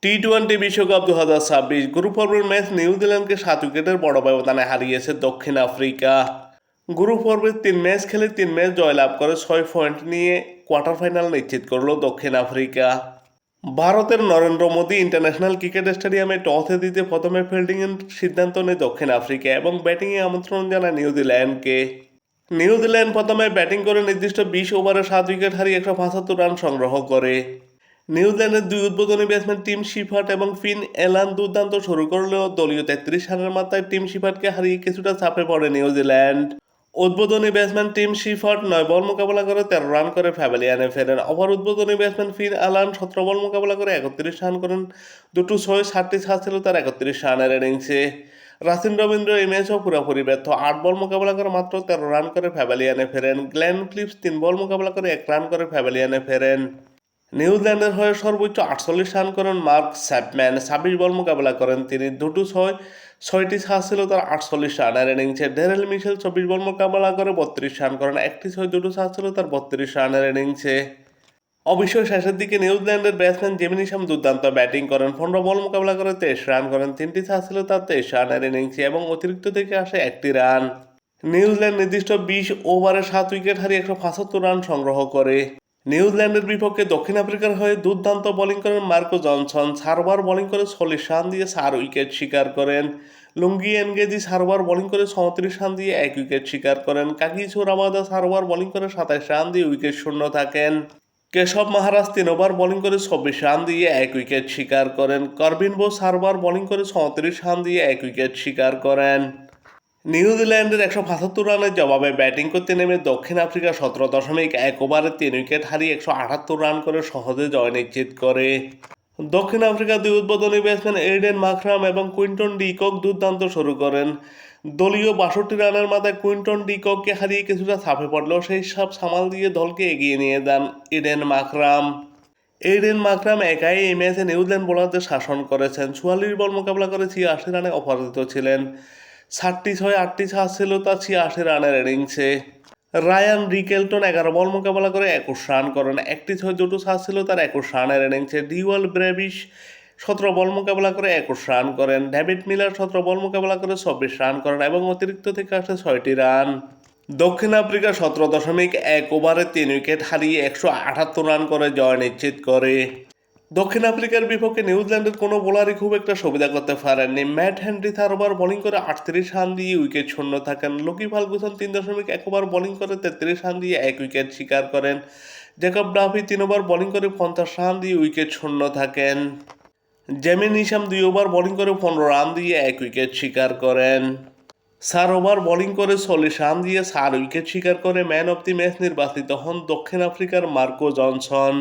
টি-20 বিশ্বকাপ 2026 গ্রুপ পর্বের ম্যাচ নিউজিল্যান্ডকে 7 উইকেটের বড় ব্যবধানে হারিয়েছে দক্ষিণ আফ্রিকা। গ্রুপ পর্বের 3 ম্যাচ খেলে 3 ম্যাচ জয়লাভ করে 6 পয়েন্ট নিয়ে কোয়ার্টার ফাইনাল নিশ্চিত করল দক্ষিণ আফ্রিকা। ভারতের নরেন্দ্র মোদী ইন্টারন্যাশনাল ক্রিকেট স্টেডিয়ামে টসে দিতে প্রথমে ফিল্ডিংয়ের সিদ্ধান্ত নেয় দক্ষিণ আফ্রিকা এবং ব্যাটিংয়ে আমন্ত্রণ জানায় নিউজিল্যান্ডকে। নিউজিল্যান্ড প্রথমে ব্যাটিং করে নির্দিষ্ট 20 ওভারে 7 উইকেট হারিয়ে 175 রান সংগ্রহ করে। নিউজিল্যান্ডের দুই উদ্বোধনী ব্যাটসম্যান টিম শিফার্ট এবং ফিন এলান দুর্দান্ত শুরু করলেও দলীয় 33 রানের মাত্রায় টিম শিফার্টকে হারিয়ে কিছুটা চাপে পড়ে নিউজিল্যান্ড। উদ্বোধনী ব্যাটসম্যান টিম শিফার্ট 9 বল মোকাবেলা করে 13 রান করে প্যাভিলিয়নে ফেরেন। অপর উদ্বোধনী ব্যাটসম্যান ফিন এলান 17 বল মোকাবেলা করে 31 রান করেন। দুটো 6 ছাড় ছিল তার 31 রানের ইনিংসে। রাসিন রবীন্দ্র এই ম্যাচও পুরোপুরি ব্যর্থ। 8 বল মোকাবেলা করে মাত্র 13 রান করে প্যাভিলিয়নে ফেরেন। গ্লেন ফিলিপস 3 বল মোকাবেলা করে 1 রান করে প্যাভিলিয়নে ফেরেন। নিউজিল্যান্ডের হয়ে সর্বোচ্চ 48 রান করেন মার্ক চ্যাপম্যান। 26 বল মোকাবেলা করেন তিনি। দুটো 6টি ছাড় ছিল তার 48 রানের ইনিংসে। ডেরেল মিশেল 24 বল মোকাবেলা করে 32 রান করেন। একটি 6 দুটো ছাড় ছিল তার 32 রানের ইনিংসে। অবশ্য শেষের দিকে নিউজিল্যান্ডের ব্যাটসম্যান জেমিনি শাম দুর্দান্ত ব্যাটিং করেন। 15 বল মোকাবেলা করে 23 রান করেন। 3টি ছাড় ছিল তার 23 রানের ইনিংসে এবং অতিরিক্ত থেকে আসে 1টি রান। নিউজিল্যান্ড নির্দিষ্ট 20 ওভারে 7 উইকেট হারিয়ে 175 রান সংগ্রহ করে। নিউজিল্যান্ডের বিপক্ষে দক্ষিণ আফ্রিকার হয়ে দুর্দান্ত বোলিং করেন মার্কো জনসন। 4 ওভার বোলিং করে 40 রান দিয়ে 4 উইকেট শিকার করেন। লুঙ্গি এনগেজি 4 ওভার বোলিং করে 34 রান দিয়ে 1 উইকেট শিকার করেন। কাগিসো রাবাদা 4 ওভার বোলিং করে 27 রান দিয়ে উইকেট শূন্য থাকেন। কেশব মহারাজ 3 ওভার বোলিং করে 24 রান দিয়ে 1 উইকেট শিকার করেন। করবিন বোস 4 ওভার বোলিং করে 34 রান দিয়ে 1 উইকেট শিকার করেন। নিউজিল্যান্ডের 175 রানের জবাবে ব্যাটিং করতে নেমে দক্ষিণ আফ্রিকা 17.1 ওভারে 3 উইকেট হারিয়ে 178 রান করে সহজে জয় নিশ্চিত করে। দক্ষিণ আফ্রিকার দুই উদ্বোধনী ব্যাটসম্যান এইডেন মাকরাম এবং কুইন্টন ডি কক দুর্দান্ত শুরু করেন। দলীয় 62 রানের মাথায় কুইন্টন ডি কককে হারিয়ে কিছুটা চাপে পড়লেও সেই সাপ সামাল দিয়ে দলকে এগিয়ে নিয়ে যান এইডেন মাকরাম। এইডেন মাকরাম একাই এই ম্যাচে নিউজিল্যান্ড বোলারদের শাসন করেছেন। 44 বল মোকাবেলা করে 86 রানে অপরাজিত ছিলেন। 7টি 8টি ছাড় ছিল তার 86 রানের ইনিংসে। রায়ান রিকেলটন 11 বল মোকাবেলা করে 21 রান করেন। একটি 6 দুটো ছাড় ছিল তার 21 রানের ইনিংসে। ডিওয়াল ব্রেভিস 17 বল মোকাবেলা করে 21 রান করেন। ডেভিড মিলার 17 বল মোকাবেলা করে 24 রান করেন এবং অতিরিক্ত থেকে আসে 6টি রান। দক্ষিণ আফ্রিকা 17.1 ওভারে 3 উইকেট হারিয়ে 178 রান করে জয় নিশ্চিত করে। দক্ষিণ আফ্রিকার বিপক্ষে নিউজিল্যান্ডের কোনো বোলারই খুব একটা সুবিধা করতে পারেননি। ম্যাট হেনরি 4 ওভার বোলিং করে 38 রান দিয়ে উইকেট শূন্য থাকেন। লকি ফার্গুসন 3.1 ওভার বোলিং করে 33 রান দিয়ে 1 উইকেট শিকার করেন। জ্যাকব ডাফি 3 ওভার বোলিং করে 50 রান দিয়ে উইকেট শূন্য থাকেন। জেমিনি শাম 2 ওভার বোলিং করে 15 রান দিয়ে 1 উইকেট শিকার করেন। 4 ওভার বোলিং করে 40 রান দিয়ে 4 উইকেট শিকার করে ম্যান অব দি ম্যাচ নির্বাচিত হন দক্ষিণ আফ্রিকার মার্কো জনসন।